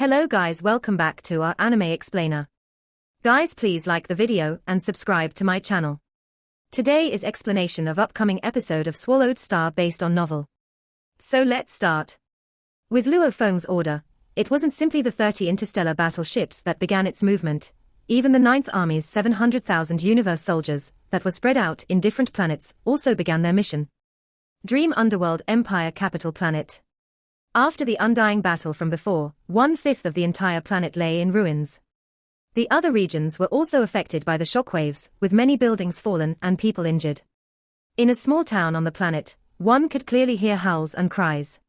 Hello guys, welcome back to our anime explainer. Guys, please like the video and subscribe to my channel. Today is explanation of upcoming episode of Swallowed Star based on novel. So let's start. With Luo Feng's order, it wasn't simply the 30 interstellar battleships that began its movement, even the 9th Army's 700,000 universe soldiers that were spread out in different planets also began their mission. Dream Underworld Empire capital planet. After the undying battle from before, 1/5 of the entire planet lay in ruins. The other regions were also affected by the shockwaves, with many buildings fallen and people injured. In a small town on the planet, one could clearly hear howls and cries.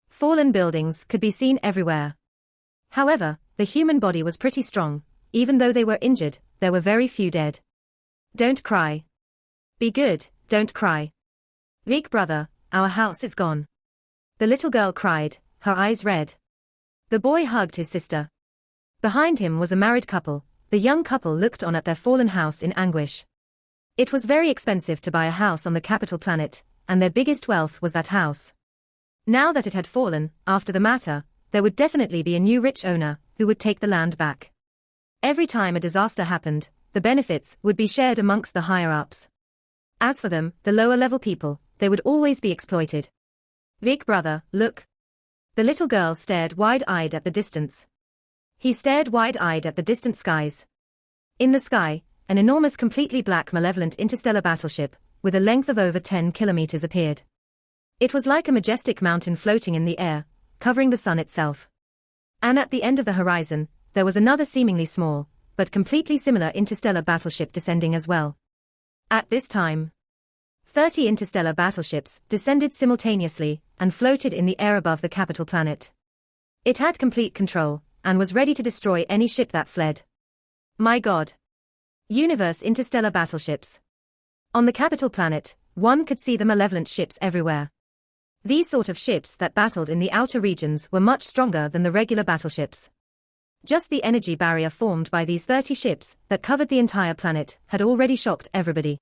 Fallen buildings could be seen everywhere. However, the human body was pretty strong. Even though they were injured, there were very few dead. Don't cry. Be good, don't cry. Big brother, our house is gone. The little girl cried, her eyes red. The boy hugged his sister. Behind him was a married couple. The young couple looked on at their fallen house in anguish. It was very expensive to buy a house on the capital planet, and their biggest wealth was that house. Now that it had fallen, after the matter, there would definitely be a new rich owner who would take the land back. Every time a disaster happened, the benefits would be shared amongst the higher-ups. As for them, the lower-level people, they would always be exploited. Big brother, look. The little girl stared wide-eyed at the distance. He stared wide-eyed at the distant skies. In the sky, an enormous completely black malevolent interstellar battleship, with a length of over 10 kilometers appeared. It was like a majestic mountain floating in the air, covering the sun itself. And at the end of the horizon, there was another seemingly small, but completely similar interstellar battleship descending as well. At this time, 30 interstellar battleships descended simultaneously and floated in the air above the capital planet. It had complete control and was ready to destroy any ship that fled. My God! Universe interstellar battleships. On the capital planet, one could see the malevolent ships everywhere. These sort of ships that battled in the outer regions were much stronger than the regular battleships. Just the energy barrier formed by these 30 ships that covered the entire planet had already shocked everybody.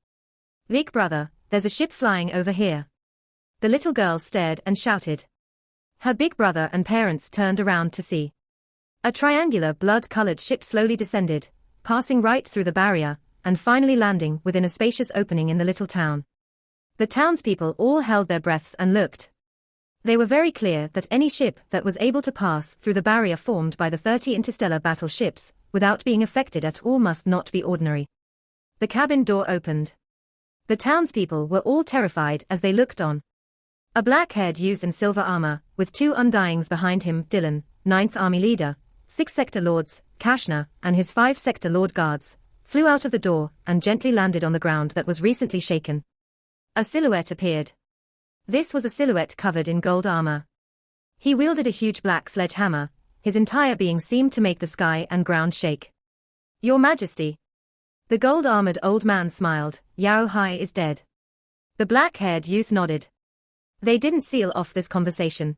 Big brother, there's a ship flying over here. The little girl stared and shouted. Her big brother and parents turned around to see. A triangular blood-colored ship slowly descended, passing right through the barrier, and finally landing within a spacious opening in the little town. The townspeople all held their breaths and looked. They were very clear that any ship that was able to pass through the barrier formed by the 30 interstellar battleships, without being affected at all, must not be ordinary. The cabin door opened. The townspeople were all terrified as they looked on. A black-haired youth in silver armor, with 2 undyings behind him, Dylan, 9th Army leader, 6 Sector Lords, Kashna, and his 5 Sector Lord guards, flew out of the door and gently landed on the ground that was recently shaken. A silhouette appeared. This was a silhouette covered in gold armor. He wielded a huge black sledgehammer. His entire being seemed to make the sky and ground shake. Your Majesty. The gold-armored old man smiled. Yao Hai is dead. The black-haired youth nodded. They didn't seal off this conversation.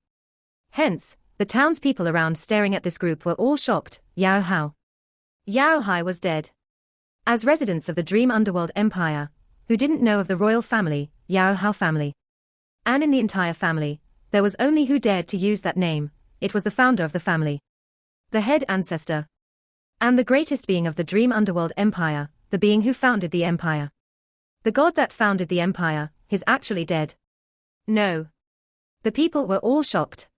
Hence, the townspeople around staring at this group were all shocked. Yao Hai was dead. As residents of the Dream Underworld Empire, who didn't know of the royal family, Yao Hao family, and in the entire family, there was only who dared to use that name. It was the founder of the family, the head ancestor, and the greatest being of the Dream Underworld Empire, the being who founded the empire. The god that founded the empire is actually dead. No. The people were all shocked.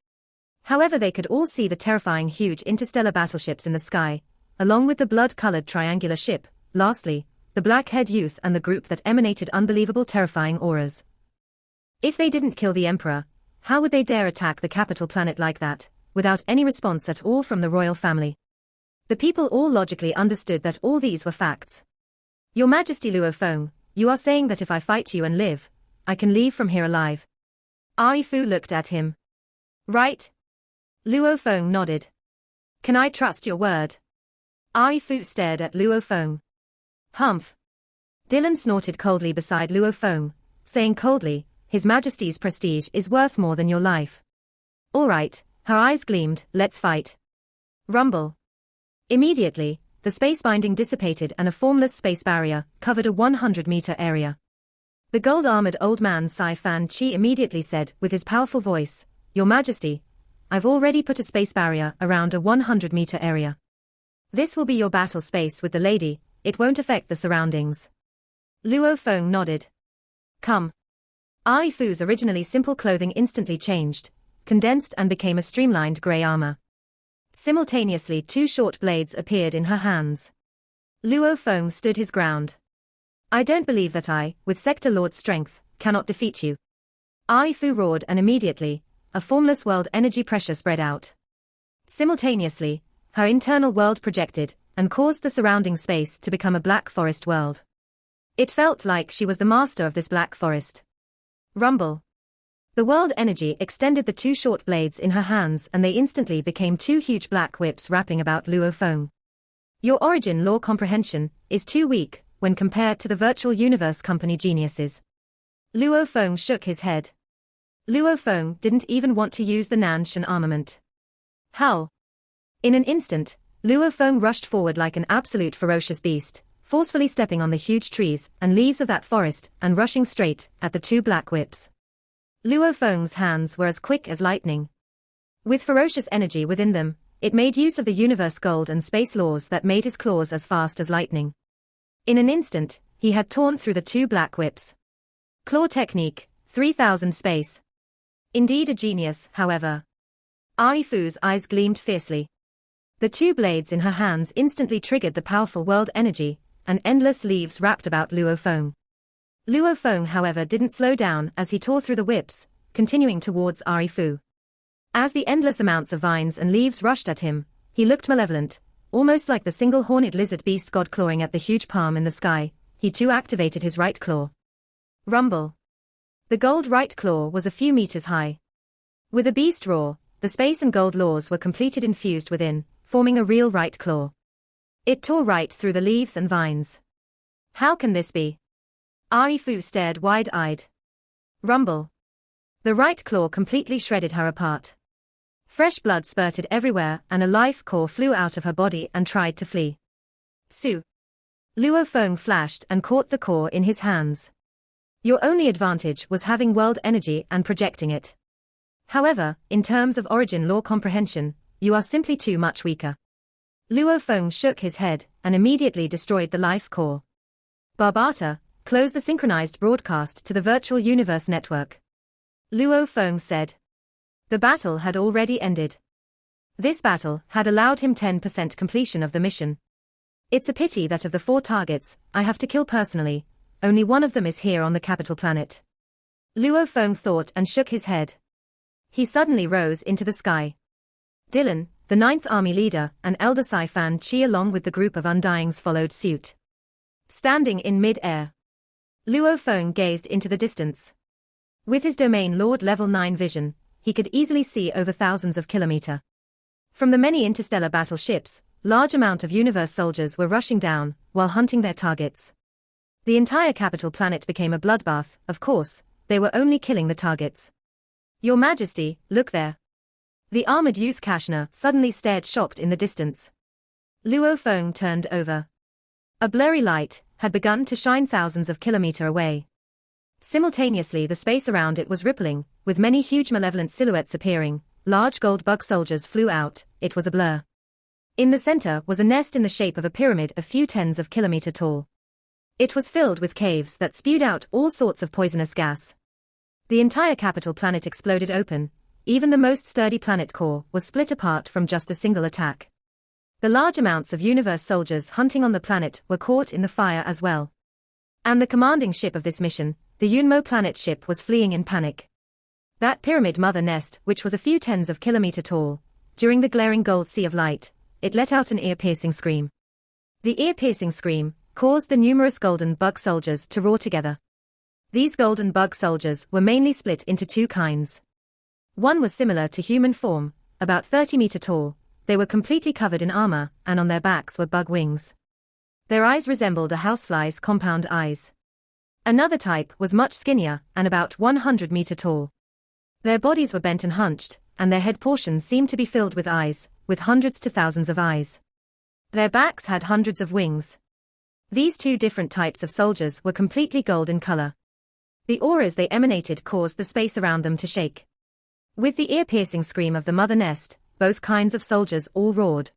However, they could all see the terrifying huge interstellar battleships in the sky, along with the blood-colored triangular ship, lastly, the black-haired youth and the group that emanated unbelievable terrifying auras. If they didn't kill the emperor, how would they dare attack the capital planet like that, without any response at all from the royal family? The people all logically understood that all these were facts. Your Majesty Luo Feng, you are saying that if I fight you and live, I can leave from here alive? Ai Fu looked at him. Right? Luo Feng nodded. Can I trust your word? Ai Fu stared at Luo Feng. Humph. Dylan snorted coldly beside Luo Feng, saying coldly, His Majesty's prestige is worth more than your life. All right, her eyes gleamed, let's fight. Rumble. Immediately, the space binding dissipated and a formless space barrier covered a 100-meter area. The gold-armored old man Sai Fan Chi immediately said with his powerful voice, Your Majesty, I've already put a space barrier around a 100-meter area. This will be your battle space with the lady, it won't affect the surroundings. Luo Feng nodded. Come. Ai Fu's originally simple clothing instantly changed, condensed and became a streamlined grey armor. Simultaneously 2 short blades appeared in her hands. Luo Feng stood his ground. I don't believe that I, with Sector Lord's strength, cannot defeat you. Ai Fu roared, and immediately, a formless world energy pressure spread out. Simultaneously, her internal world projected, and caused the surrounding space to become a black forest world. It felt like she was the master of this black forest. Rumble. The world energy extended the 2 short blades in her hands, and they instantly became 2 huge black whips wrapping about Luo Feng. Your origin law comprehension is too weak when compared to the virtual universe company geniuses. Luo Feng shook his head. Luo Feng didn't even want to use the Nanshan armament. How? In an instant, Luo Feng rushed forward like an absolute ferocious beast, forcefully stepping on the huge trees and leaves of that forest and rushing straight at the 2 black whips. Luo Feng's hands were as quick as lightning. With ferocious energy within them, it made use of the universe gold and space laws that made his claws as fast as lightning. In an instant, he had torn through the 2 black whips. Claw technique, 3000 space. Indeed a genius, however. Ai Fu's eyes gleamed fiercely. The 2 blades in her hands instantly triggered the powerful world energy, and endless leaves wrapped about Luo Feng. Luo Feng, however, didn't slow down as he tore through the whips, continuing towards Ai Fu. As the endless amounts of vines and leaves rushed at him, he looked malevolent, almost like the single-horned lizard beast god clawing at the huge palm in the sky. He too activated his right claw. Rumble. The gold right claw was a few meters high. With a beast roar, the space and gold laws were completed infused within, forming a real right claw. It tore right through the leaves and vines. How can this be? Ai Fu stared wide-eyed. Rumble. The right claw completely shredded her apart. Fresh blood spurted everywhere and a life core flew out of her body and tried to flee. Su. Luo Feng flashed and caught the core in his hands. Your only advantage was having world energy and projecting it. However, in terms of origin law comprehension, you are simply too much weaker. Luo Feng shook his head and immediately destroyed the life core. Barbata, close the synchronized broadcast to the virtual universe network. Luo Feng said. The battle had already ended. This battle had allowed him 10% completion of the mission. It's a pity that of the 4 targets I have to kill personally, only one of them is here on the capital planet. Luo Feng thought and shook his head. He suddenly rose into the sky. Dylan, the 9th Army leader, and Elder Sai-Fan Chi along with the group of Undyings followed suit. Standing in mid-air, Luo Feng gazed into the distance. With his domain Lord level 9 vision, he could easily see over thousands of kilometers. From the many interstellar battleships, large amount of universe soldiers were rushing down, while hunting their targets. The entire capital planet became a bloodbath. Of course, they were only killing the targets. Your Majesty, look there. The armored youth Kashna suddenly stared shocked in the distance. Luo Feng turned over. A blurry light had begun to shine thousands of kilometers away. Simultaneously the space around it was rippling, with many huge malevolent silhouettes appearing. Large gold bug soldiers flew out. It was a blur. In the center was a nest in the shape of a pyramid a few tens of kilometers tall. It was filled with caves that spewed out all sorts of poisonous gas. The entire capital planet exploded open. Even the most sturdy planet core was split apart from just a single attack. The large amounts of universe soldiers hunting on the planet were caught in the fire as well. And the commanding ship of this mission, the Yunmo planet ship, was fleeing in panic. That pyramid mother nest, which was a few tens of kilometers tall, during the glaring gold sea of light, it let out an ear-piercing scream. The ear-piercing scream caused the numerous golden bug soldiers to roar together. These golden bug soldiers were mainly split into 2 kinds. One was similar to human form, about 30 meters tall. They were completely covered in armor, and on their backs were bug wings. Their eyes resembled a housefly's compound eyes. Another type was much skinnier and about 100 meters tall. Their bodies were bent and hunched, and their head portions seemed to be filled with eyes, with hundreds to thousands of eyes. Their backs had hundreds of wings. These 2 different types of soldiers were completely gold in color. The auras they emanated caused the space around them to shake. With the ear-piercing scream of the mother nest, both kinds of soldiers all roared.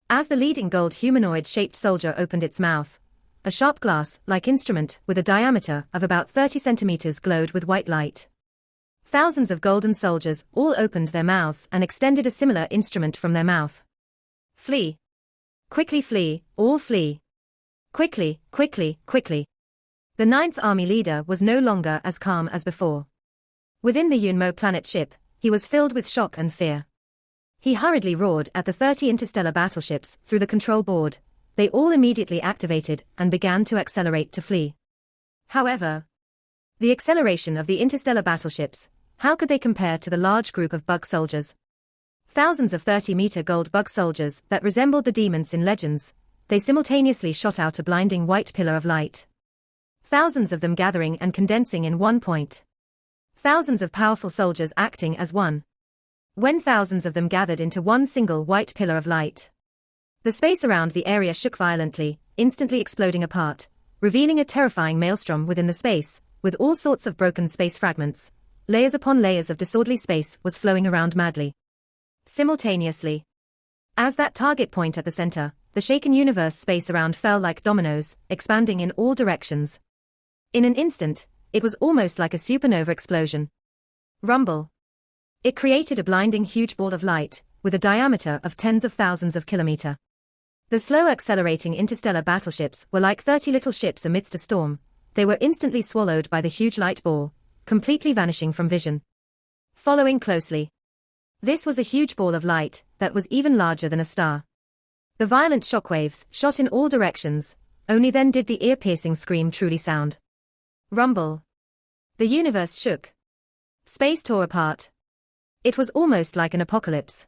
As the leading gold humanoid-shaped soldier opened its mouth, a sharp glass-like instrument with a diameter of about 30 centimeters glowed with white light. Thousands of golden soldiers all opened their mouths and extended a similar instrument from their mouth. Flee! Quickly flee, all flee! Quickly, quickly, quickly! The Ninth Army leader was no longer as calm as before. Within the Yunmo planet ship, he was filled with shock and fear. He hurriedly roared at the 30 interstellar battleships through the control board. They all immediately activated and began to accelerate to flee. However, the acceleration of the interstellar battleships, how could they compare to the large group of bug soldiers? Thousands of 30-meter gold bug soldiers that resembled the demons in legends, they simultaneously shot out a blinding white pillar of light. Thousands of them gathering and condensing in one point. Thousands of powerful soldiers acting as one. When thousands of them gathered into one single white pillar of light, the space around the area shook violently, instantly exploding apart, revealing a terrifying maelstrom within the space, with all sorts of broken space fragments. Layers upon layers of disorderly space was flowing around madly. Simultaneously, as that target point at the center, the shaken universe space around fell like dominoes, expanding in all directions. In an instant, it was almost like a supernova explosion. Rumble. It created a blinding huge ball of light, with a diameter of tens of thousands of kilometers. The slow accelerating interstellar battleships were like 30 little ships amidst a storm. They were instantly swallowed by the huge light ball, completely vanishing from vision. Following closely, this was a huge ball of light that was even larger than a star. The violent shockwaves shot in all directions. Only then did the ear-piercing scream truly sound. Rumble. The universe shook. Space tore apart. It was almost like an apocalypse.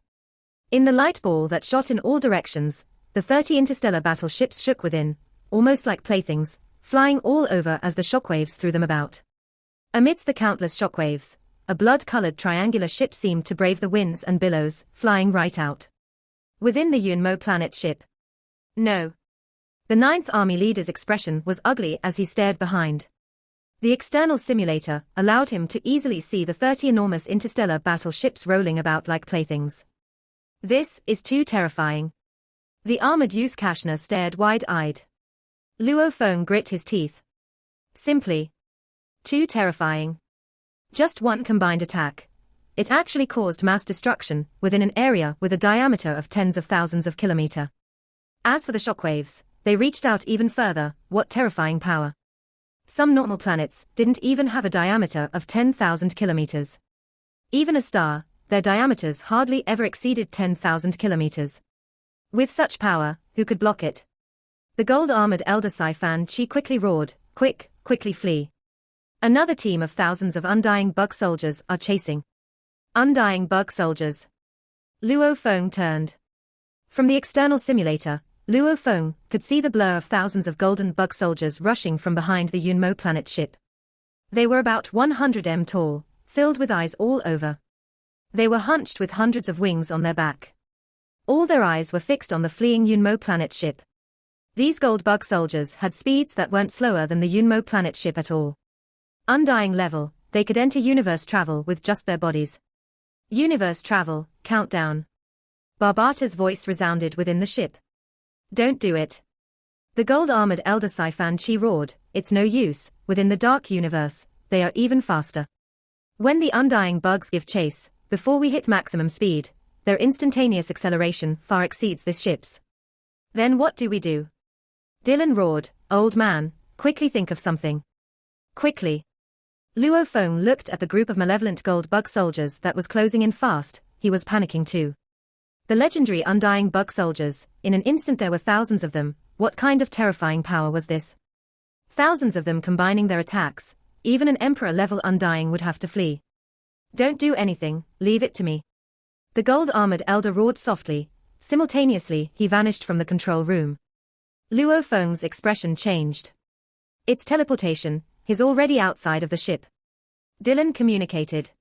In the light ball that shot in all directions, the 30 interstellar battleships shook within, almost like playthings, flying all over as the shockwaves threw them about. Amidst the countless shockwaves, a blood-colored triangular ship seemed to brave the winds and billows, flying right out. Within the Yunmo planet ship. No. The Ninth Army leader's expression was ugly as he stared behind. The external simulator allowed him to easily see the 30 enormous interstellar battleships rolling about like playthings. This is too terrifying. The armored youth Kashna stared wide-eyed. Luo Feng grit his teeth. Simply too terrifying. Just one combined attack. It actually caused mass destruction within an area with a diameter of tens of thousands of kilometers. As for the shockwaves, they reached out even further. What terrifying power. Some normal planets didn't even have a diameter of 10,000 kilometers. Even a star, their diameters hardly ever exceeded 10,000 kilometers. With such power, who could block it? The gold-armored elder Fan Chi quickly roared, quickly flee. Another team of thousands of undying bug soldiers are chasing. Undying bug soldiers. Luo Feng turned. From the external simulator, Luo Feng could see the blur of thousands of golden bug soldiers rushing from behind the Yunmo planet ship. They were about 100 m tall, filled with eyes all over. They were hunched with hundreds of wings on their back. All their eyes were fixed on the fleeing Yunmo planet ship. These gold bug soldiers had speeds that weren't slower than the Yunmo planet ship at all. Undying level, they could enter universe travel with just their bodies. Universe travel, countdown. Barbata's voice resounded within the ship. Don't do it. The gold-armored elder Fan Chi roared, it's no use, within the dark universe, they are even faster. When the undying bugs give chase, before we hit maximum speed, their instantaneous acceleration far exceeds this ship's. Then what do we do? Dylan roared, old man, quickly think of something. Quickly. Luo Feng looked at the group of malevolent gold bug soldiers that was closing in fast. He was panicking too. The legendary undying bug soldiers, in an instant there were thousands of them. What kind of terrifying power was this? Thousands of them combining their attacks. Even an emperor-level undying would have to flee. Don't do anything, leave it to me. The gold-armored elder roared softly. Simultaneously, he vanished from the control room. Luo Feng's expression changed. It's teleportation, he's already outside of the ship. Dylan communicated.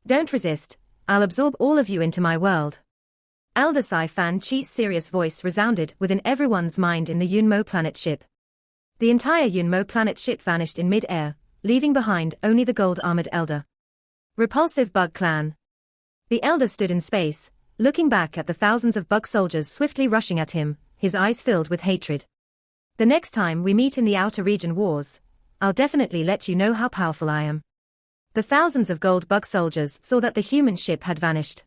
Don't resist, I'll absorb all of you into my world. Elder Fan Chi's serious voice resounded within everyone's mind in the Yunmo planet ship. The entire Yunmo planet ship vanished in mid-air, leaving behind only the gold-armored elder. Repulsive bug clan. The elder stood in space, looking back at the thousands of bug soldiers swiftly rushing at him, his eyes filled with hatred. The next time we meet in the outer region wars, I'll definitely let you know how powerful I am. The thousands of gold bug soldiers saw that the human ship had vanished.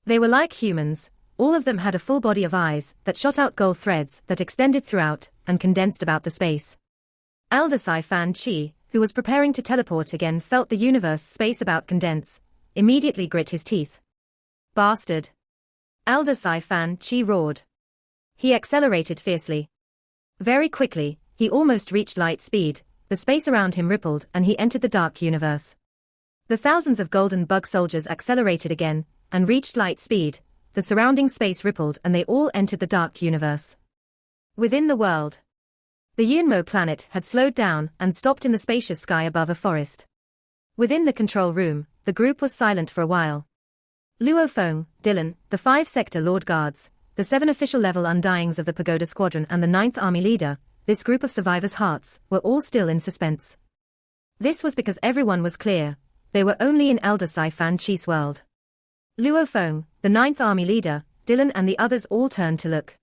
They were like humans, all of them had a full body of eyes that shot out gold threads that extended throughout and condensed about the space. Elder Fan Chi, who was preparing to teleport again, felt the universe space about condense, immediately grit his teeth. Bastard! Elder Fan Chi roared. He accelerated fiercely. Very quickly, he almost reached light speed, the space around him rippled and he entered the dark universe. The thousands of golden bug soldiers accelerated again, and reached light speed, the surrounding space rippled and they all entered the dark universe. Within the world, the Yunmo planet had slowed down and stopped in the spacious sky above a forest. Within the control room, the group was silent for a while. Luo Feng, Dylan, the 5 sector Lord Guards, the 7 official level Undyings of the Pagoda Squadron and the 9th Army Leader, this group of survivors' hearts, were all still in suspense. This was because everyone was clear, they were only in Elder Fan Chi's world. Luo Feng, the 9th Army Leader, Dylan and the others all turned to look.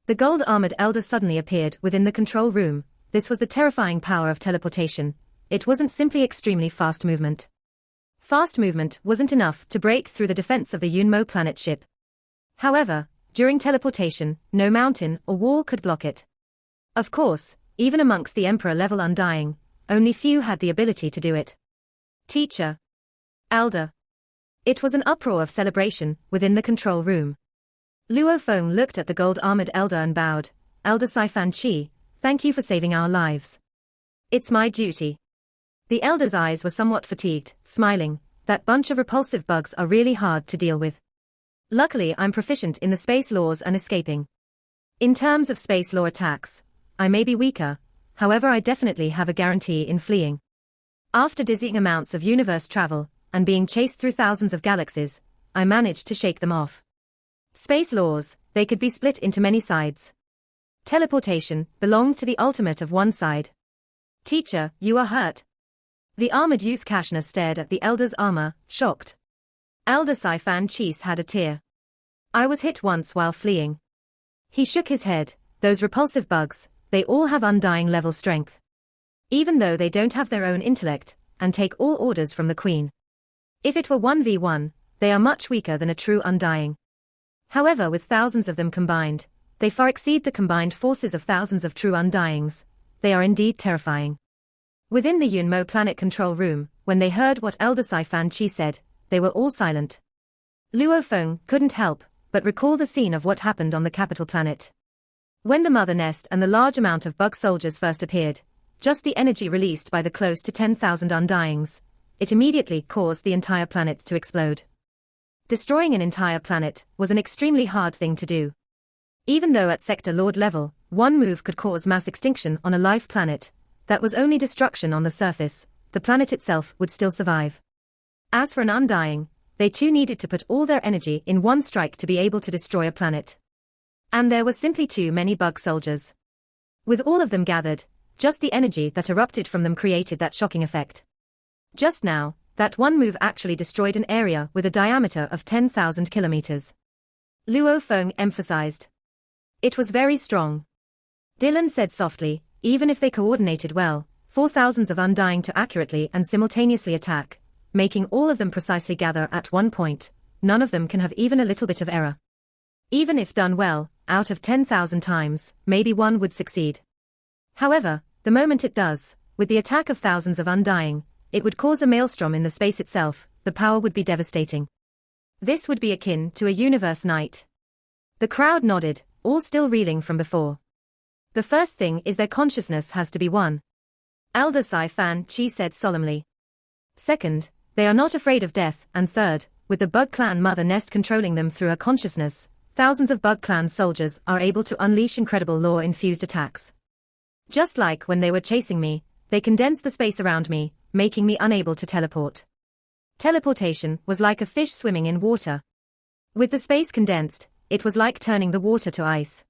The gold-armored elder suddenly appeared within the control room. This was the terrifying power of teleportation. It wasn't simply extremely fast movement. Fast movement wasn't enough to break through the defense of the Yunmo planet ship. However, during teleportation, no mountain or wall could block it. Of course, even amongst the Emperor-level Undying, only few had the ability to do it. Teacher. Elder. It was an uproar of celebration within the control room. Luo Feng looked at the gold-armored elder and bowed. Elder Fan Chi, thank you for saving our lives. It's my duty. The elder's eyes were somewhat fatigued, smiling. That bunch of repulsive bugs are really hard to deal with. Luckily I'm proficient in the space laws and escaping. In terms of space law attacks, I may be weaker, however I definitely have a guarantee in fleeing. After dizzying amounts of universe travel, and being chased through thousands of galaxies, I managed to shake them off. Space laws, they could be split into many sides. Teleportation belonged to the ultimate of one side. Teacher, you are hurt. The armored youth Kashna stared at the elder's armor, shocked. Elder Fan Chi had a tear. I was hit once while fleeing. He shook his head. Those repulsive bugs, they all have Undying level strength. Even though they don't have their own intellect, and take all orders from the Queen. If it were 1v1, they are much weaker than a true Undying. However, with thousands of them combined, they far exceed the combined forces of thousands of true Undyings. They are indeed terrifying. Within the Yunmo planet control room, when they heard what Elder Fan Chi said, they were all silent. Luo Feng couldn't help but recall the scene of what happened on the capital planet. When the mother nest and the large amount of bug soldiers first appeared, just the energy released by the close to 10,000 Undyings, it immediately caused the entire planet to explode. Destroying an entire planet was an extremely hard thing to do. Even though at Sector Lord level, one move could cause mass extinction on a life planet, that was only destruction on the surface, the planet itself would still survive. As for an Undying, they too needed to put all their energy in one strike to be able to destroy a planet. And there were simply too many bug soldiers. With all of them gathered, just the energy that erupted from them created that shocking effect. Just now, that one move actually destroyed an area with a diameter of 10,000 kilometers. Luo Feng emphasized. It was very strong. Dylan said softly, even if they coordinated well, 4,000 of Undying to accurately and simultaneously attack, making all of them precisely gather at one point, none of them can have even a little bit of error. Even if done well, out of 10,000 times, maybe one would succeed. However, the moment it does, with the attack of thousands of Undying, it would cause a maelstrom in the space itself, the power would be devastating. This would be akin to a universe night. The crowd nodded, all still reeling from before. The first thing is their consciousness has to be one. Elder Fan Chi said solemnly. Second, they are not afraid of death, and third, with the Bug Clan mother nest controlling them through her consciousness, thousands of Bug Clan soldiers are able to unleash incredible lore-infused attacks. Just like when they were chasing me, they condensed the space around me, making me unable to teleport. Teleportation was like a fish swimming in water. With the space condensed, it was like turning the water to ice.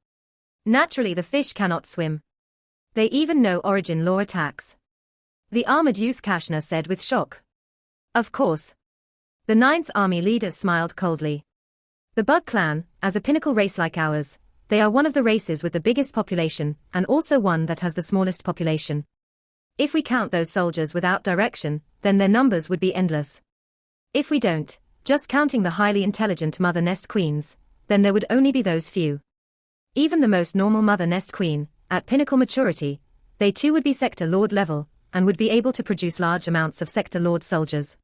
Naturally the fish cannot swim. They even know origin lore attacks. The armored youth Kashna said with shock. Of course. The Ninth Army leader smiled coldly. The Bug Clan, as a pinnacle race like ours, they are one of the races with the biggest population, and also one that has the smallest population. If we count those soldiers without direction, then their numbers would be endless. If we don't, just counting the highly intelligent mother nest queens, then there would only be those few. Even the most normal mother nest queen, at pinnacle maturity, they too would be sector lord level, and would be able to produce large amounts of sector lord soldiers.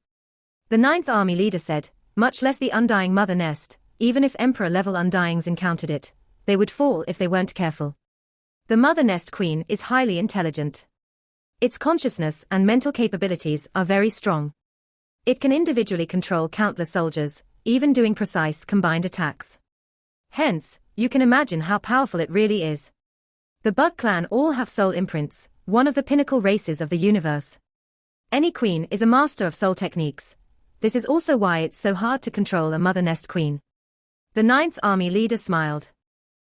The Ninth Army leader said, much less the undying mother nest, even if emperor-level undyings encountered it, they would fall if they weren't careful. The mother nest queen is highly intelligent. Its consciousness and mental capabilities are very strong. It can individually control countless soldiers, even doing precise combined attacks. Hence, you can imagine how powerful it really is. The Bug Clan all have soul imprints, one of the pinnacle races of the universe. Any queen is a master of soul techniques. This is also why it's so hard to control a mother nest queen. The Ninth Army leader smiled.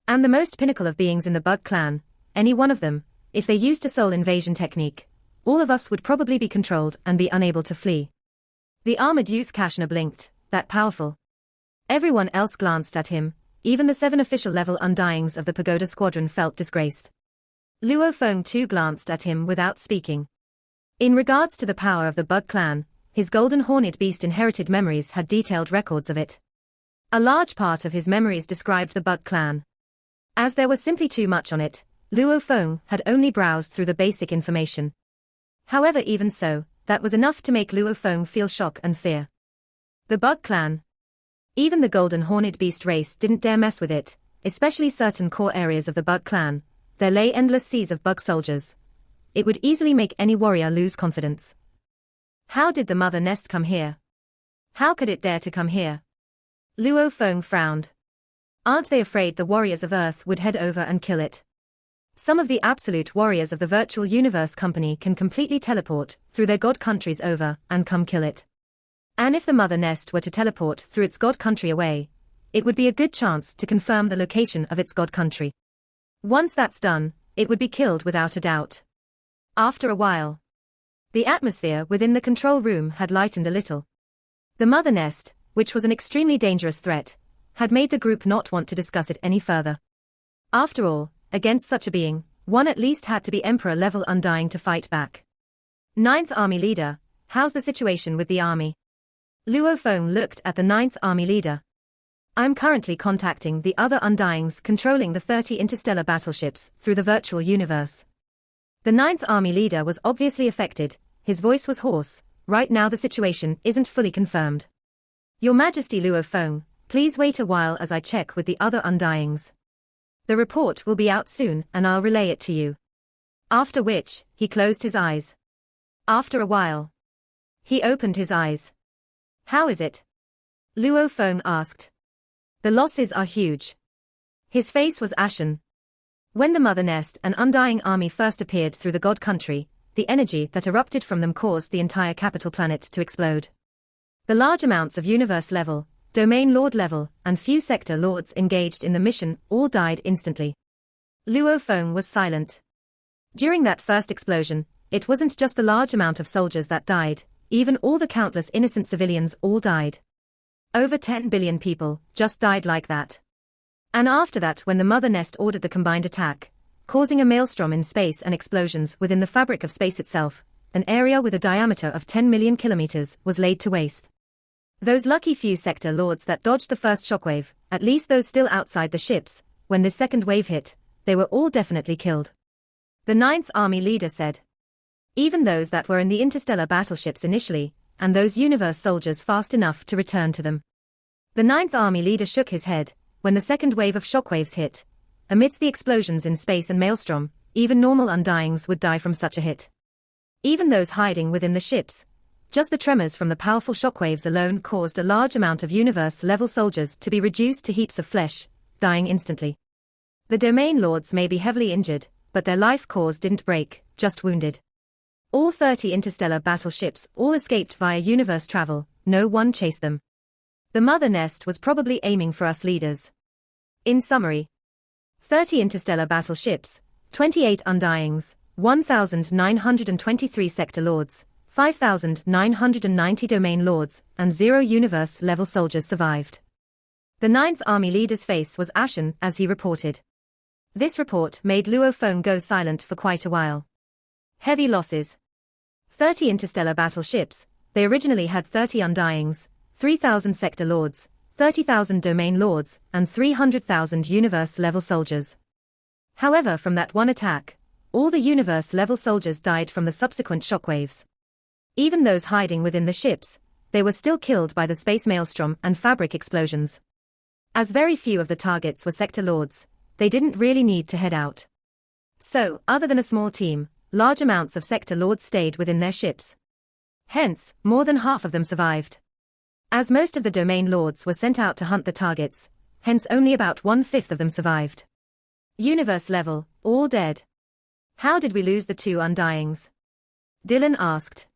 And the most pinnacle of beings in the Bug Clan, any one of them, if they used a soul invasion technique, all of us would probably be controlled and be unable to flee. The armored youth Kashna blinked, that powerful. Everyone else glanced at him, even the 7 official level undyings of the Pagoda Squadron felt disgraced. Luo Feng too glanced at him without speaking. In regards to the power of the Bug Clan, his golden horned beast inherited memories had detailed records of it. A large part of his memories described the Bug Clan. As there was simply too much on it, Luo Feng had only browsed through the basic information. However, even so, that was enough to make Luo Feng feel shock and fear. The Bug Clan. Even the golden horned beast race didn't dare mess with it, especially certain core areas of the Bug Clan. There lay endless seas of bug soldiers. It would easily make any warrior lose confidence. How did the mother nest come here? How could it dare to come here? Luo Feng frowned. Aren't they afraid the warriors of Earth would head over and kill it? Some of the absolute warriors of the virtual universe company can completely teleport through their god countries over and come kill it. And if the mother nest were to teleport through its god country away, it would be a good chance to confirm the location of its god country. Once that's done, it would be killed without a doubt. After a while, the atmosphere within the control room had lightened a little. The mother nest, which was an extremely dangerous threat, had made the group not want to discuss it any further. After all, against such a being, one at least had to be emperor-level undying to fight back. Ninth Army leader, how's the situation with the army? Luo Feng looked at the Ninth Army leader. I'm currently contacting the other undyings controlling the 30 interstellar battleships through the virtual universe. The Ninth Army leader was obviously affected, his voice was hoarse. Right now the situation isn't fully confirmed. Your Majesty Luo Feng, please wait a while as I check with the other undyings. The report will be out soon and I'll relay it to you. After which, he closed his eyes. After a while, he opened his eyes. How is it? Luo Feng asked. The losses are huge. His face was ashen. When the mother nest and undying army first appeared through the god country, the energy that erupted from them caused the entire capital planet to explode. The large amounts of universe level, domain lord level, and few sector lords engaged in the mission all died instantly. Luo Feng was silent. During that first explosion, it wasn't just the large amount of soldiers that died, even all the countless innocent civilians all died. Over 10 billion people just died like that. And after that, when the mother nest ordered the combined attack, causing a maelstrom in space and explosions within the fabric of space itself, an area with a diameter of 10 million kilometers was laid to waste. Those lucky few sector lords that dodged the first shockwave, at least those still outside the ships, when this second wave hit, they were all definitely killed. The Ninth Army leader said. Even those that were in the interstellar battleships initially, and those universe soldiers fast enough to return to them. The Ninth Army leader shook his head. When the second wave of shockwaves hit, amidst the explosions in space and maelstrom, even normal undyings would die from such a hit. Even those hiding within the ships. Just the tremors from the powerful shockwaves alone caused a large amount of universe-level soldiers to be reduced to heaps of flesh, dying instantly. The domain lords may be heavily injured, but their life cores didn't break, just wounded. All 30 interstellar battleships all escaped via universe travel, no one chased them. The mother nest was probably aiming for us leaders. In summary, 30 interstellar battleships, 28 undyings, 1,923 sector lords, 5,990 domain lords and 0 universe-level soldiers survived. The 9th Army leader's face was ashen as he reported. This report made Luo Feng go silent for quite a while. Heavy losses. 30 interstellar battleships. They originally had 30 undyings, 3,000 sector lords, 30,000 domain lords, and 300,000 universe-level soldiers. However, from that one attack, all the universe-level soldiers died from the subsequent shockwaves. Even those hiding within the ships, they were still killed by the space maelstrom and fabric explosions. As very few of the targets were sector lords, they didn't really need to head out. So, other than a small team, large amounts of sector lords stayed within their ships. Hence, more than half of them survived. As most of the domain lords were sent out to hunt the targets, hence only about 1/5 of them survived. Universe level, all dead. How did we lose the 2 undyings? Dylan asked.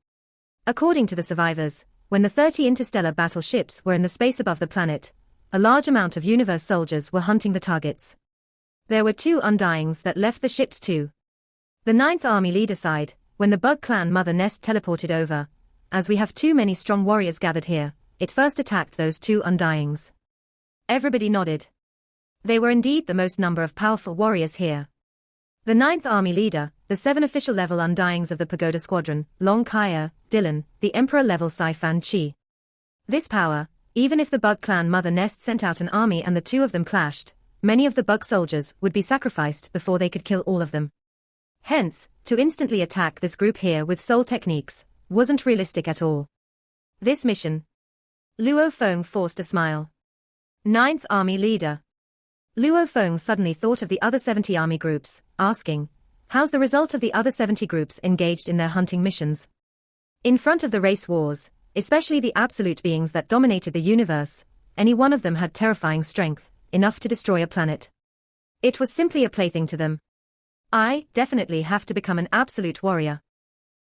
According to the survivors, when the 30 interstellar battleships were in the space above the planet, a large amount of universe soldiers were hunting the targets. There were 2 undyings that left the ships too. The 9th Army leader sighed, when the Bug Clan Mother Nest teleported over. As we have too many strong warriors gathered here, it first attacked those 2 undyings. Everybody nodded. They were indeed the most number of powerful warriors here. The 9th Army leader, the 7 official-level undyings of the Pagoda Squadron, Long Kaya, Dylan, the Emperor-level Sai-Fan Chi. This power, even if the Bug Clan Mother Nest sent out an army and the 2 of them clashed, many of the Bug soldiers would be sacrificed before they could kill all of them. Hence, to instantly attack this group here with soul techniques, wasn't realistic at all. This mission. Luo Feng forced a smile. 9th Army leader. Luo Feng suddenly thought of the other 70 army groups, asking, how's the result of the other 70 groups engaged in their hunting missions? In front of the race wars, especially the absolute beings that dominated the universe, any one of them had terrifying strength, enough to destroy a planet. It was simply a plaything to them. I definitely have to become an absolute warrior.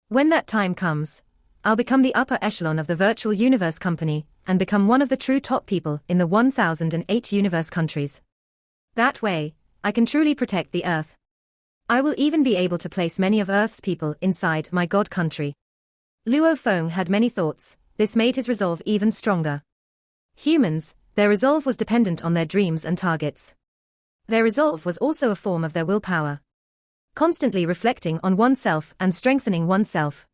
When that time comes, I'll become the upper echelon of the virtual universe company, and become one of the true top people in the 1008 universe countries. That way, I can truly protect the Earth. I will even be able to place many of Earth's people inside my God country. Luo Feng had many thoughts. This made his resolve even stronger. Humans, their resolve was dependent on their dreams and targets. Their resolve was also a form of their willpower. Constantly reflecting on oneself and strengthening oneself.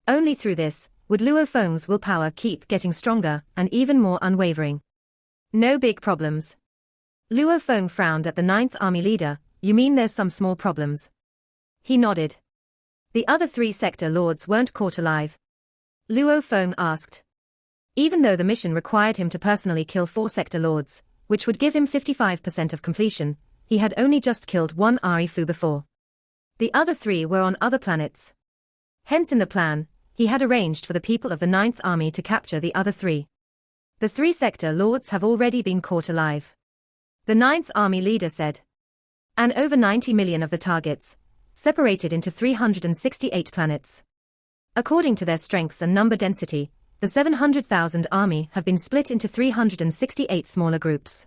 Only through this would Luo Feng's willpower keep getting stronger and even more unwavering. No big problems. Luo Feng frowned at the 9th Army leader. You mean there's some small problems? He nodded. The other 3 sector lords weren't caught alive. Luo Feng asked. Even though the mission required him to personally kill 4 sector lords, which would give him 55% of completion, he had only just killed 1 Arifu before. The other 3 were on other planets. Hence in the plan, he had arranged for the people of the 9th Army to capture the other 3. The 3 sector lords have already been caught alive. The 9th Army leader said. And over 90 million of the targets, separated into 368 planets. According to their strengths and number density, the 700,000 army have been split into 368 smaller groups.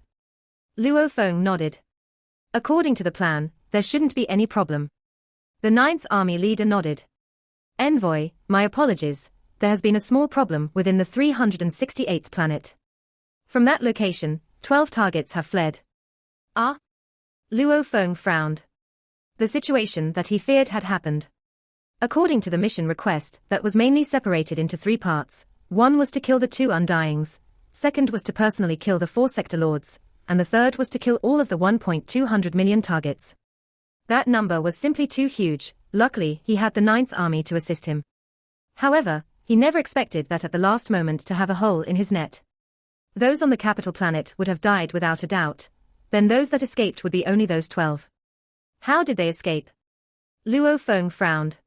Luo Feng nodded. According to the plan, there shouldn't be any problem. The 9th Army leader nodded. Envoy, my apologies, there has been a small problem within the 368th planet. From that location, 12 targets have fled. Ah? Luo Feng frowned. The situation that he feared had happened. According to the mission request, that was mainly separated into 3 parts. One was to kill the 2 undyings, second was to personally kill the 4 sector lords, and the third was to kill all of the 1.200 million targets. That number was simply too huge. Luckily, he had the 9th Army to assist him. However, he never expected that at the last moment to have a hole in his net. Those on the capital planet would have died without a doubt. Then those that escaped would be only those 12. How did they escape? Luo Feng frowned.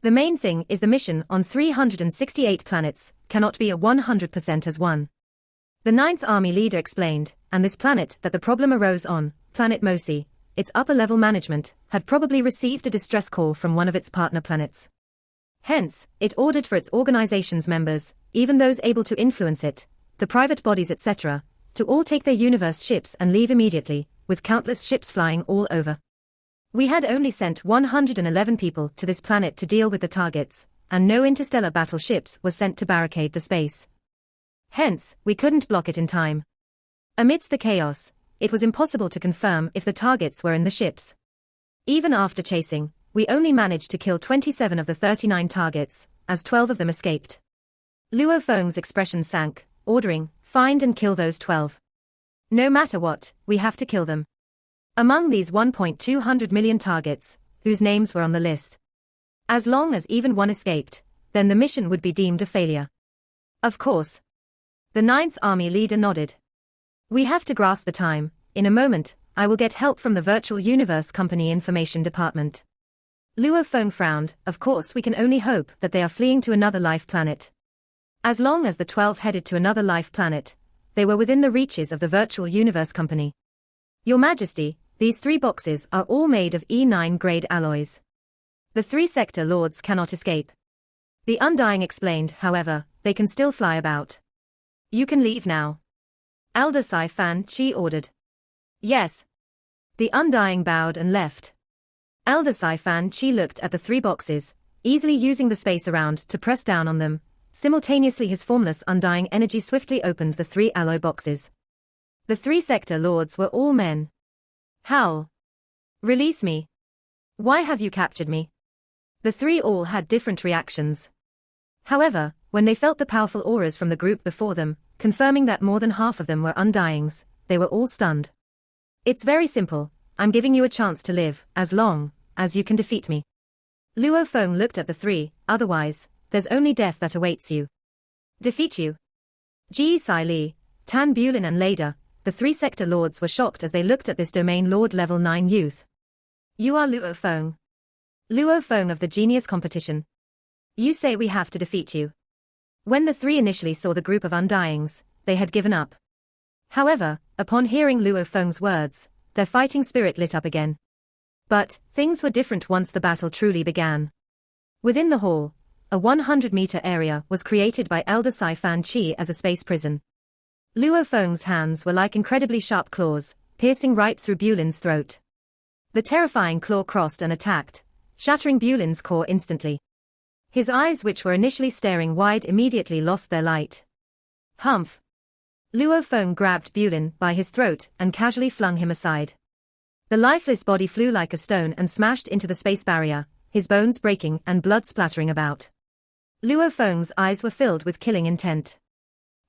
The main thing is the mission on 368 planets cannot be a 100% as one. The 9th Army leader explained, and this planet that the problem arose on, Planet Mosi, its upper-level management, had probably received a distress call from one of its partner planets. Hence, it ordered for its organization's members, even those able to influence it, the private bodies etc., to all take their universe ships and leave immediately, with countless ships flying all over. We had only sent 111 people to this planet to deal with the targets, and no interstellar battleships were sent to barricade the space. Hence, we couldn't block it in time. Amidst the chaos, it was impossible to confirm if the targets were in the ships. Even after chasing, we only managed to kill 27 of the 39 targets, as 12 of them escaped. Luo Feng's expression sank, ordering, "Find and kill those 12. No matter what, we have to kill them." Among these 1.2 million targets, whose names were on the list. As long as even one escaped, then the mission would be deemed a failure. Of course. The Ninth Army leader nodded. "We have to grasp the time. In a moment, I will get help from the Virtual Universe Company Information Department." Luo Feng frowned. "Of course we can only hope that they are fleeing to another life planet." As long as the 12 headed to another life planet, they were within the reaches of the Virtual Universe Company. "Your Majesty, these 3 boxes are all made of E9 grade alloys. The 3 sector lords cannot escape. The Undying explained, however, they can still fly about. You can leave now." Elder Sai-Fan Chi ordered. "Yes." The Undying bowed and left. Elder Sai-Fan Chi looked at the 3 boxes, easily using the space around to press down on them. Simultaneously his formless Undying energy swiftly opened the 3 alloy boxes. The 3 sector lords were all men. "Howl. Release me. Why have you captured me?" The 3 all had different reactions. However, when they felt the powerful auras from the group before them, confirming that more than half of them were Undyings, they were all stunned. "It's very simple, I'm giving you a chance to live, as long as you can defeat me." Luo Feng looked at the 3, "Otherwise, there's only death that awaits you." "Defeat you?" Ji Sai Li, Tan Bulin and Leda, the 3 sector lords were shocked as they looked at this domain lord level 9 youth. "You are Luo Feng. Luo Feng of the Genius Competition. You say we have to defeat you." When the 3 initially saw the group of Undyings, they had given up. However, upon hearing Luo Feng's words, their fighting spirit lit up again. But, things were different once the battle truly began. Within the hall, a 100-meter area was created by Elder Sai-Fan Chi as a space prison. Luo Feng's hands were like incredibly sharp claws, piercing right through Bulin's throat. The terrifying claw crossed and attacked, shattering Bulin's core instantly. His eyes, which were initially staring wide, immediately lost their light. "Humph!" Luo Feng grabbed Bulin by his throat and casually flung him aside. The lifeless body flew like a stone and smashed into the space barrier, his bones breaking and blood splattering about. Luo Feng's eyes were filled with killing intent.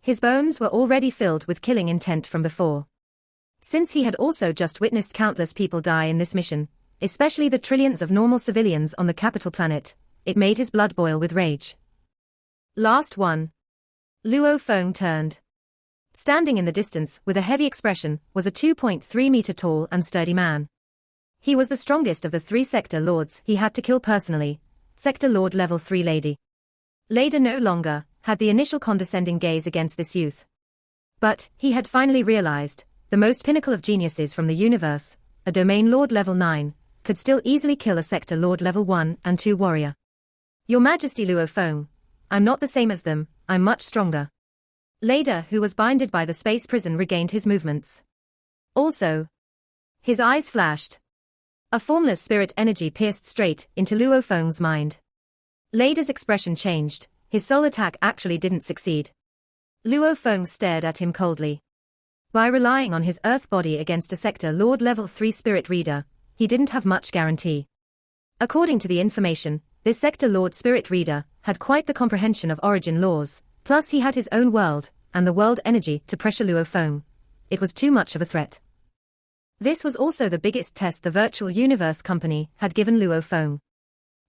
His bones were already filled with killing intent from before. Since he had also just witnessed countless people die in this mission, especially the trillions of normal civilians on the capital planet, it made his blood boil with rage. "Last one." Luo Feng turned. Standing in the distance with a heavy expression was a 2.3-meter tall and sturdy man. He was the strongest of the 3 sector lords he had to kill personally, Sector Lord Level 3 Lady. Leda no longer had the initial condescending gaze against this youth. But he had finally realized, the most pinnacle of geniuses from the universe, a Domain Lord Level 9, could still easily kill a Sector Lord Level 1 and 2 warrior. "Your Majesty Luo Feng, I'm not the same as them, I'm much stronger." Leda, who was binded by the space prison, regained his movements. Also, his eyes flashed. A formless spirit energy pierced straight into Luo Feng's mind. Leda's expression changed, his soul attack actually didn't succeed. Luo Feng stared at him coldly. By relying on his earth body against a Sector Lord Level 3 spirit reader, he didn't have much guarantee. According to the information, this Sector Lord spirit reader had quite the comprehension of origin laws, plus he had his own world, and the world energy to pressure Luo Feng. It was too much of a threat. This was also the biggest test the Virtual Universe Company had given Luo Feng.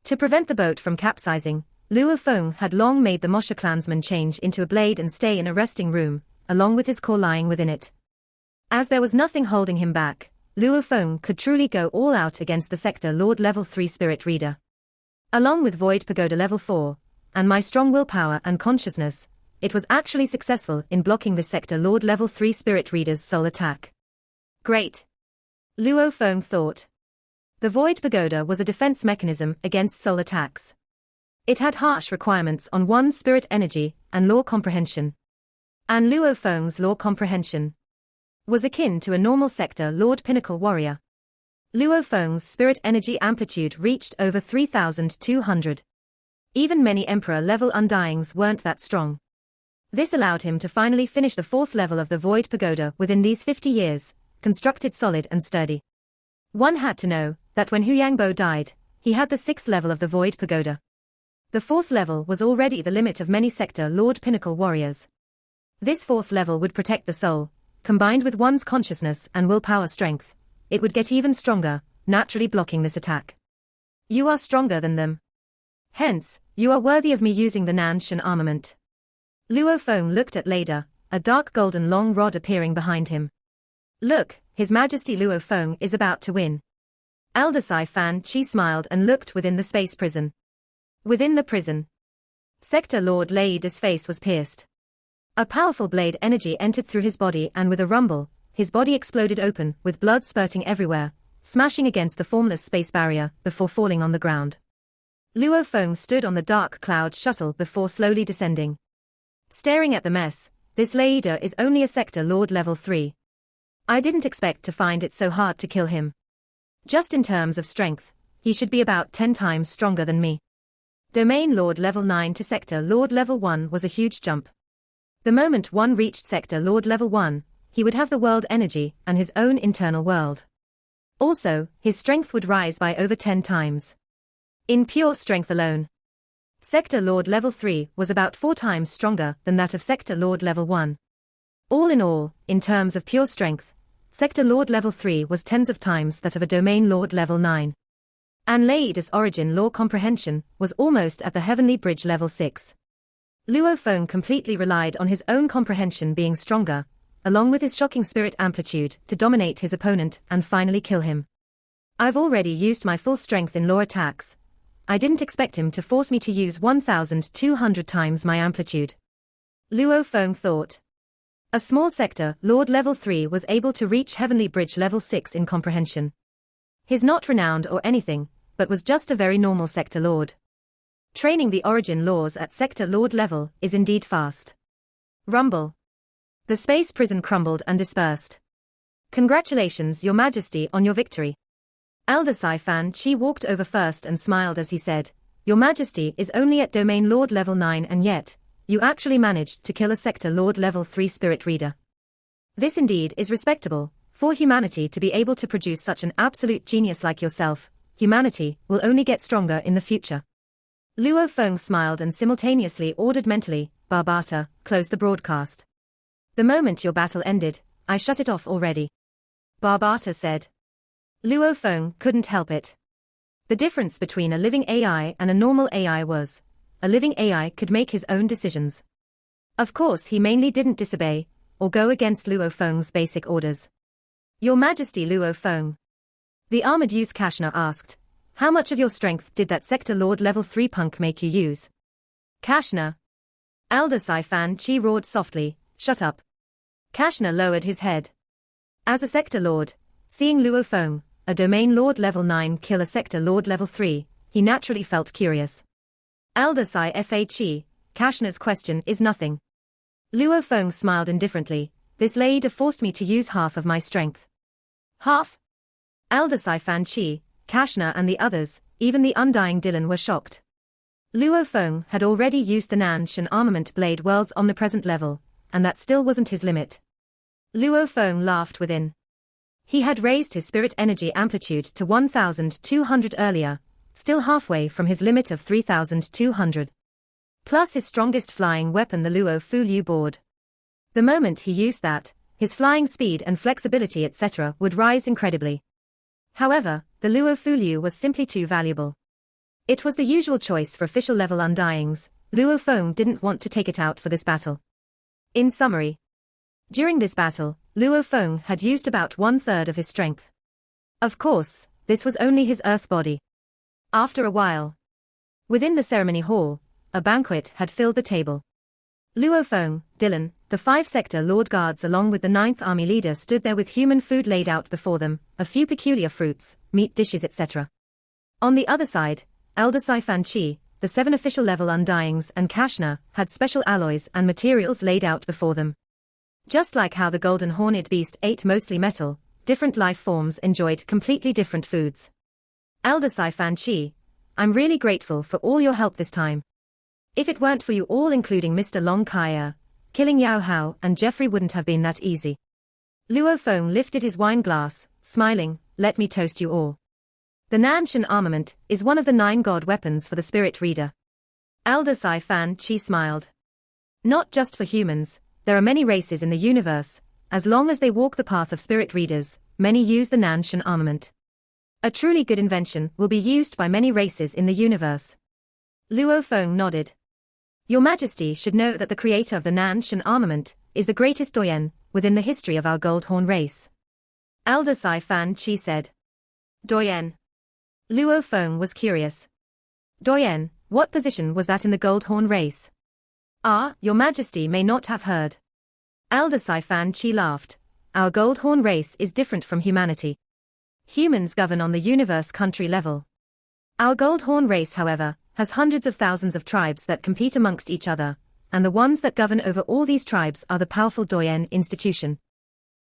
To prevent the boat from capsizing, Luo Feng had long made the Mosha clansman change into a blade and stay in a resting room, along with his core lying within it. As there was nothing holding him back, Luo Feng could truly go all out against the Sector Lord Level 3 Spirit Reader. Along with Void Pagoda Level 4, and my strong willpower and consciousness, it was actually successful in blocking the Sector Lord Level 3 Spirit Reader's soul attack. Great. Luo Feng thought. The Void Pagoda was a defense mechanism against soul attacks. It had harsh requirements on one's spirit energy and law comprehension. And Luo Feng's law comprehension was akin to a normal Sector Lord Pinnacle warrior. Luo Feng's spirit energy amplitude reached over 3,200. Even many Emperor-level Undyings weren't that strong. This allowed him to finally finish the 4th level of the Void Pagoda within these 50 years, constructed solid and sturdy. One had to know that when Huyangbo died, he had the 6th level of the Void Pagoda. The 4th level was already the limit of many Sector Lord Pinnacle warriors. This 4th level would protect the soul, combined with one's consciousness and willpower strength. It would get even stronger, naturally blocking this attack. You are stronger than them. Hence, you are worthy of me using the Nanshan armament. Luo Feng looked at Leda, a dark golden long rod appearing behind him. Look, His Majesty Luo Feng is about to win. Elder Sai Fan Chi smiled and looked within the space prison. Within the prison, Sector Lord Leida's face was pierced. A powerful blade energy entered through his body and with a rumble, his body exploded open, with blood spurting everywhere, smashing against the formless space barrier before falling on the ground. Luo Feng stood on the dark cloud shuttle before slowly descending. Staring at the mess, this Leida is only a Sector Lord level 3. I didn't expect to find it so hard to kill him. Just in terms of strength, he should be about 10 times stronger than me. Domain Lord level 9 to Sector Lord level 1 was a huge jump. The moment one reached Sector Lord level 1, he would have the world energy and his own internal world. Also, his strength would rise by over 10 times. In pure strength alone, Sector Lord level 3 was about 4 times stronger than that of Sector Lord level 1. All in all, in terms of pure strength, Sector Lord level 3 was tens of times that of a Domain Lord level 9. And Leida's origin law comprehension was almost at the Heavenly Bridge level 6. Luo Feng completely relied on his own comprehension being stronger, along with his shocking spirit amplitude, to dominate his opponent and finally kill him. I've already used my full strength in law attacks. I didn't expect him to force me to use 1,200 times my amplitude. Luo Feng thought. A small Sector Lord level 3 was able to reach Heavenly Bridge level 6 in comprehension. He's not renowned or anything, but was just a very normal Sector Lord. Training the origin laws at Sector Lord level is indeed fast. Rumble. The space prison crumbled and dispersed. Congratulations, Your Majesty, on your victory. Elder Sai Fan Chi walked over first and smiled as he said, Your Majesty is only at Domain Lord level 9 and yet, you actually managed to kill a Sector Lord level 3 spirit reader. This indeed is respectable. For humanity to be able to produce such an absolute genius like yourself, humanity will only get stronger in the future. Luo Feng smiled and simultaneously ordered mentally, Barbata, close the broadcast. The moment your battle ended, I shut it off already. Barbata said. Luo Feng couldn't help it. The difference between a living AI and a normal AI was, a living AI could make his own decisions. Of course he mainly didn't disobey, or go against Luo Feng's basic orders. Your Majesty Luo Feng. The armored youth Kashna asked, how much of your strength did that Sector Lord level 3 punk make you use? Kashna. Elder Sai Fan Chi roared softly, shut up. Kashna lowered his head. As a Sector Lord, seeing Luo Feng, a Domain Lord level 9 kill a Sector Lord level 3, he naturally felt curious. Elder Sai Fa Chi, Kashna's question is nothing. Luo Feng smiled indifferently, this Leida forced me to use half of my strength. Half? Elder Sai Fan Chi, Kashna and the others, even the undying Dylan were shocked. Luo Feng had already used the Nanshan armament blade world's omnipresent level, and that still wasn't his limit. Luo Feng laughed within. He had raised his spirit energy amplitude to 1,200 earlier, still halfway from his limit of 3,200. Plus his strongest flying weapon, the Luo Fu Liu board. The moment he used that, his flying speed and flexibility etc. would rise incredibly. However, the Luo Fu Liu was simply too valuable. It was the usual choice for official level undyings. Luo Feng didn't want to take it out for this battle. In summary, during this battle, Luo Feng had used about 1/3 of his strength. Of course, this was only his earth body. After a while, within the ceremony hall, a banquet had filled the table. Luo Feng, Dylan, the 5 Sector Lord Guards along with the 9th Army leader stood there with human food laid out before them, a few peculiar fruits, meat dishes etc. On the other side, Elder Sai Fan Chi, the 7 official level undyings and Kashna had special alloys and materials laid out before them. Just like how the golden horned beast ate mostly metal, different life forms enjoyed completely different foods. Elder Sai Fan Chi, I'm really grateful for all your help this time. If it weren't for you all, including Mr. Long Kai, killing Yao Hao and Jeffrey wouldn't have been that easy. Luo Feng lifted his wine glass, smiling, let me toast you all. The Nanshan armament is one of the 9 god weapons for the spirit reader. Elder Sai Fan Chi smiled. Not just for humans, there are many races in the universe. As long as they walk the path of spirit readers, many use the Nanshan armament. A truly good invention will be used by many races in the universe. Luo Feng nodded. Your Majesty should know that the creator of the Nanshan armament is the greatest doyen within the history of our Goldhorn race. Elder Sai Fan Chi said. Doyen. Luo Feng was curious. Doyen, what position was that in the Goldhorn race? Ah, Your Majesty may not have heard. Elder Sai Fan Chi laughed. Our Goldhorn race is different from humanity. Humans govern on the universe country level. Our Goldhorn race, however, has hundreds of thousands of tribes that compete amongst each other, and the ones that govern over all these tribes are the powerful doyen institution.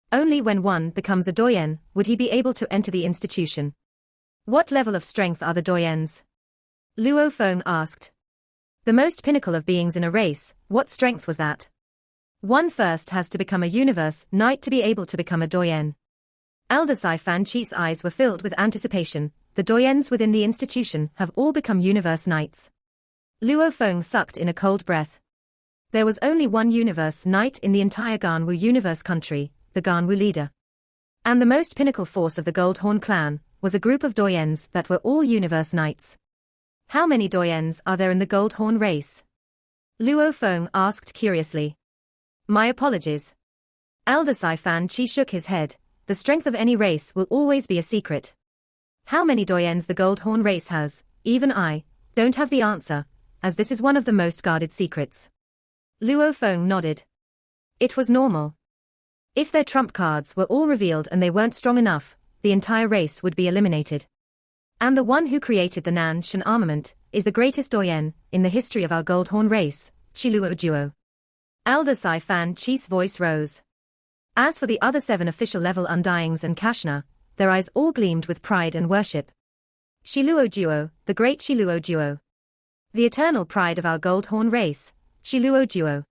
Only when one becomes a doyen would he be able to enter the institution. What level of strength are the doyens? Luo Feng asked. The most pinnacle of beings in a race, what strength was that? One first has to become a universe knight to be able to become a doyen. Elder Sai Fan Chi's eyes were filled with anticipation. The doyens within the institution have all become universe knights. Luo Feng sucked in a cold breath. There was only one universe knight in the entire Ganwu universe country, the Ganwu leader. And the most pinnacle force of the Goldhorn clan was a group of doyens that were all universe knights. How many doyens are there in the Goldhorn race? Luo Feng asked curiously. My apologies. Elder Sai Fan Chi shook his head. The strength of any race will always be a secret. How many doyens the Goldhorn race has, even I, don't have the answer, as this is one of the most guarded secrets. Luo Feng nodded. It was normal. If their trump cards were all revealed and they weren't strong enough, the entire race would be eliminated. And the one who created the Nanshan armament is the greatest doyen in the history of our Goldhorn race, Shiluo Duo. Elder Sai Fan Chi's voice rose. As for the other 7 official level Undyings and Kashna, their eyes all gleamed with pride and worship. Shiluo Duo, the great Shiluo Duo. The eternal pride of our Goldhorn race, Shiluo Duo.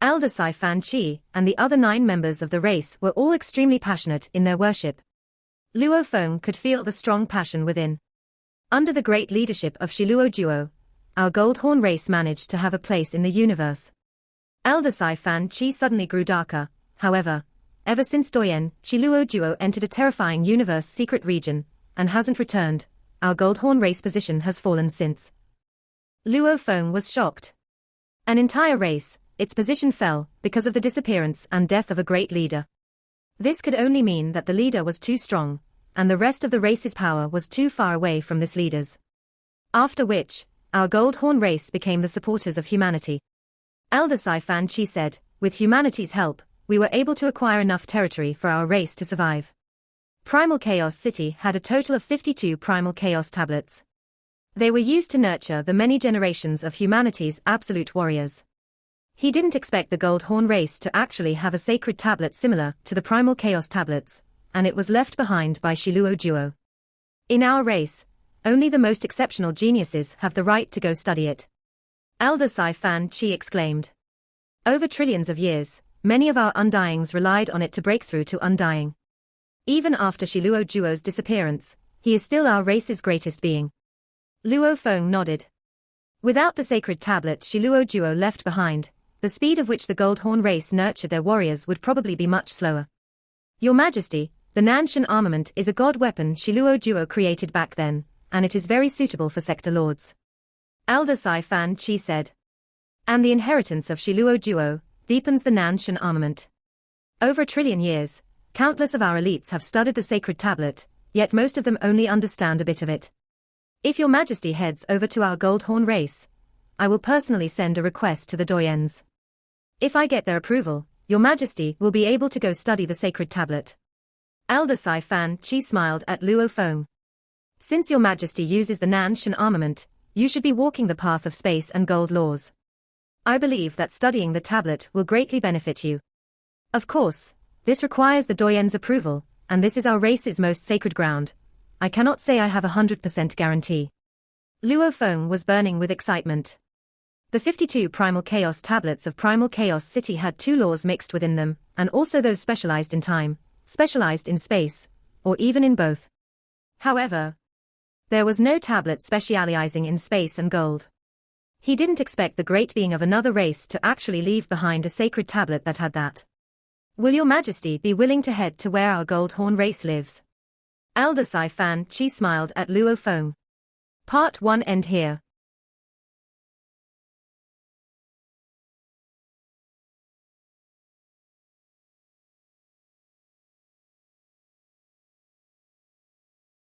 Elder Sai Fan Chi and the other 9 members of the race were all extremely passionate in their worship. Luo Feng could feel the strong passion within. Under the great leadership of Shiluo Duo, our Goldhorn race managed to have a place in the universe. Elder Sai Fan Chi suddenly grew darker, however. Ever since Doyen, Shiluo Duo entered a terrifying universe secret region, and hasn't returned, our Goldhorn race position has fallen since. Luo Feng was shocked. An entire race, its position fell, because of the disappearance and death of a great leader. This could only mean that the leader was too strong, and the rest of the race's power was too far away from this leader's. After which, our Goldhorn race became the supporters of humanity. Elder Sai Fan Chi said, with humanity's help, we were able to acquire enough territory for our race to survive. Primal Chaos City had a total of 52 Primal Chaos tablets. They were used to nurture the many generations of humanity's absolute warriors. He didn't expect the Goldhorn race to actually have a sacred tablet similar to the Primal Chaos tablets, and it was left behind by Shiluo Duo. In our race, only the most exceptional geniuses have the right to go study it. Elder Sai Fan Chi exclaimed. Over trillions of years, many of our Undyings relied on it to break through to Undying. Even after Shiluo Duo's disappearance, he is still our race's greatest being. Luo Feng nodded. Without the sacred tablet Shiluo Duo left behind, the speed of which the Goldhorn race nurtured their warriors would probably be much slower. Your Majesty, the Nanshan armament is a god weapon Shiluo Duo created back then, and it is very suitable for sector lords. Elder Sai Fan Chi said. And the inheritance of Shiluo Duo deepens the Nanshan armament. Over 1 trillion years, countless of our elites have studied the sacred tablet, yet most of them only understand a bit of it. If Your Majesty heads over to our Goldhorn race, I will personally send a request to the doyens. If I get their approval, Your Majesty will be able to go study the sacred tablet. Elder Sai Fan Chi smiled at Luo Feng. Since Your Majesty uses the Nanshan armament, you should be walking the path of space and gold laws. I believe that studying the tablet will greatly benefit you. Of course, this requires the doyen's approval, and this is our race's most sacred ground. I cannot say I have 100% guarantee. Luo Feng was burning with excitement. The 52 Primal Chaos tablets of Primal Chaos City had 2 laws mixed within them, and also those specialized in time, specialized in space, or even in both. However, there was no tablet specializing in space and gold. He didn't expect the great being of another race to actually leave behind a sacred tablet that had that. Will your majesty be willing to head to where our Goldhorn race lives? Elder Sai Fan Chi smiled at Luo Feng. Part 1 end here.